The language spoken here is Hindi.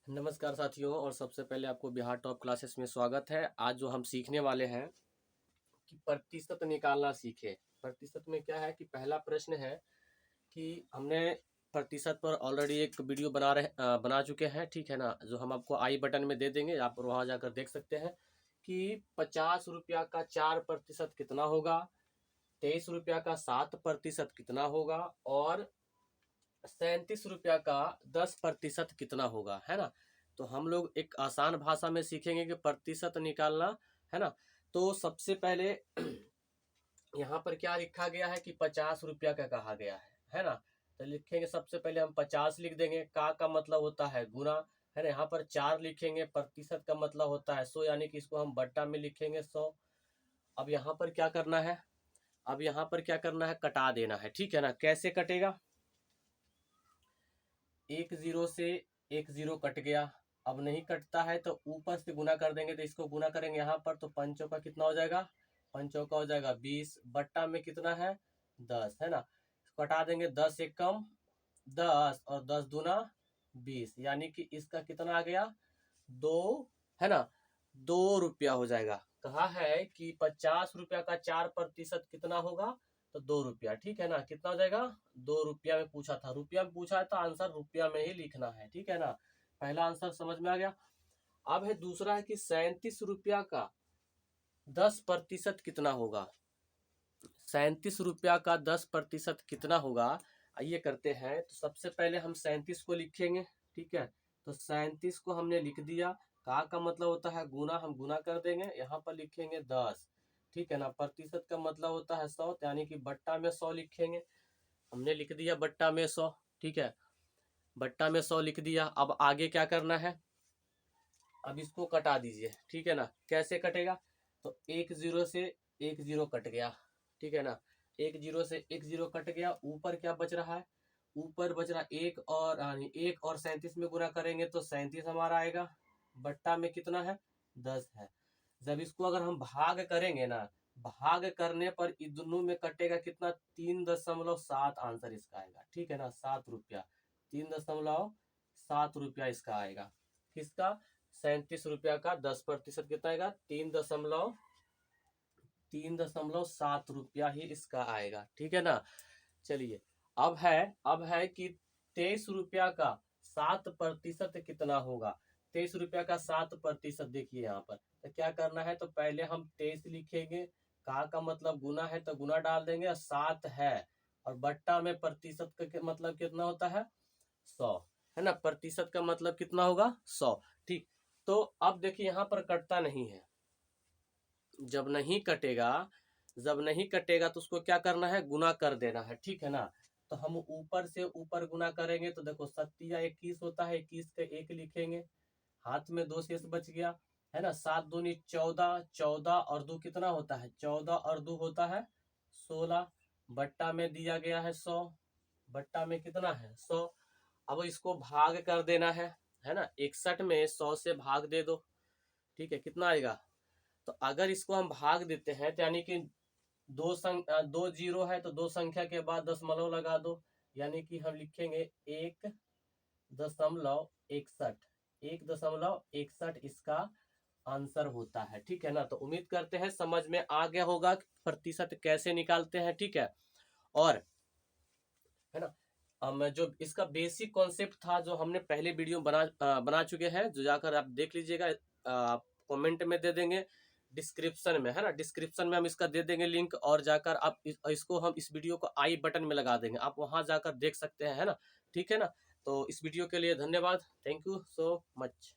नमस्कार साथियों, और सबसे पहले आपको बिहार टॉप क्लासेस में स्वागत है। आज जो हम सीखने वाले हैं कि प्रतिशत निकालना सीखे। प्रतिशत में क्या है कि पहला प्रश्न है कि हमने प्रतिशत पर ऑलरेडी एक वीडियो बना चुके हैं, ठीक है ना, जो हम आपको आई बटन में दे देंगे, आप वहां जाकर देख सकते हैं कि 50 रुपया का 4% कितना होगा, 23 रुपया का 7% कितना होगा, और 37 रुपया का 10% कितना होगा, है ना। तो हम लोग एक आसान भाषा में सीखेंगे कि प्रतिशत निकालना, है ना। तो सबसे पहले यहाँ पर क्या लिखा गया है कि 50 रुपया का कहा गया है ना। तो लिखेंगे, सबसे पहले हम 50 लिख देंगे, का मतलब होता है गुना, है ना। यहाँ पर 4 लिखेंगे, प्रतिशत का मतलब होता है 100, यानी कि इसको हम बट्टा में लिखेंगे 100। अब यहाँ पर क्या करना है, अब यहाँ पर क्या करना है, कटा देना है, ठीक है ना। कैसे कटेगा, एक जीरो से एक जीरो कट गया। अब नहीं कटता है तो ऊपर से गुना कर देंगे, तो इसको गुना करेंगे यहाँ पर, तो पंचों का कितना हो जाएगा, पंचों का हो जाएगा 20, बट्टा में कितना है 10, है ना। कटा देंगे, 10 एक कम 10 और 10 दूना 20, यानी कि इसका कितना आ गया, 2, है ना, 2 रुपया हो जाएगा। कहा है कि 50 रुपया का 4% कितना होगा, तो 2 रुपया, ठीक है ना। कितना हो जाएगा, 2 रुपया में पूछा था, रुपया में पूछा है तो आंसर रुपया में ही लिखना है, ठीक है ना। पहला आंसर समझ में आ गया। अब है दूसरा है कि 37 रुपया का 10% कितना होगा। 37 रुपया का 10% कितना होगा, आइए करते हैं। तो सबसे पहले हम 37 को लिखेंगे, ठीक है। तो 37 को हमने लिख दिया, का मतलब होता है गुना, हम गुना कर देंगे, यहाँ पर लिखेंगे 10, ठीक है ना। प्रतिशत का मतलब होता है 100, यानी कि बट्टा में 100 लिखेंगे। हमने लिख दिया बट्टा में 100, ठीक है, बट्टा में 100 लिख दिया। अब आगे क्या करना है, अब इसको कटा दीजिए, ठीक है ना। कैसे कटेगा, तो एक जीरो से एक जीरो कट गया, ठीक है ना। एक जीरो से एक जीरो कट गया, ऊपर क्या बच रहा है, ऊपर बच रहा एक, और यानी 1 और 37 में गुना करेंगे तो 37 हमारा आएगा, बट्टा में कितना है 10 है। जब इसको अगर हम भाग करेंगे ना, भाग करने पर इन दोनों में कटेगा कितना, 3.7 आंसर इसका आएगा, ठीक है ना। 7 रुपया, 3.7 इसका आएगा। किसका, 37 रुपया का 10% कितना आएगा, 3.7 रुपया ही इसका आएगा, ठीक है ना। चलिए, अब है कि 23 रुपया का 7% कितना होगा। 23 रुपया का 7%, देखिए यहाँ पर तो क्या करना है, तो पहले हम 23 लिखेंगे, का मतलब गुना है तो गुना डाल देंगे, और 7 है, और बट्टा में प्रतिशत का मतलब कितना होता है 100, है ना। प्रतिशत का मतलब कितना होगा 100, ठीक। तो अब देखिए यहाँ पर कटता नहीं है, जब नहीं कटेगा, जब नहीं कटेगा तो उसको क्या करना है, गुना कर देना है, ठीक है ना। तो हम ऊपर से ऊपर गुना करेंगे, तो देखो 7 या 21 होता है, 21 का 1 लिखेंगे, हाथ में 2 शेष बच गया, है ना। 7 दूनी 14, 14 और 2 कितना होता है, 14 और 2 होता है 16, बट्टा में दिया गया है 100, बट्टा में कितना है 100। अब इसको भाग कर देना है ना। 61 में 100 से भाग दे दो, ठीक है, कितना आएगा। तो अगर इसको हम भाग देते हैं तो यानी कि दो जीरो है, तो दो संख्या के बाद दशमलव लगा दो, यानी कि हम लिखेंगे 1.61, 1.61 इसका आंसर होता है, ठीक है ना। तो उम्मीद करते हैं समझ में आ गया होगा कि प्रतिशत कैसे निकालते हैं, ठीक है। और है ना, जो इसका बेसिक कॉन्सेप्ट था, जो हमने पहले वीडियो बना चुके हैं, जो जाकर आप देख लीजिएगा, आप कमेंट में दे देंगे, डिस्क्रिप्शन में, है ना, डिस्क्रिप्शन में हम इसका दे देंगे लिंक, और जाकर आप इसको हम इस वीडियो को आई बटन में लगा देंगे, आप वहां जाकर देख सकते हैं, है ना, ठीक है ना। तो इस वीडियो के लिए धन्यवाद, थैंक यू सो मच।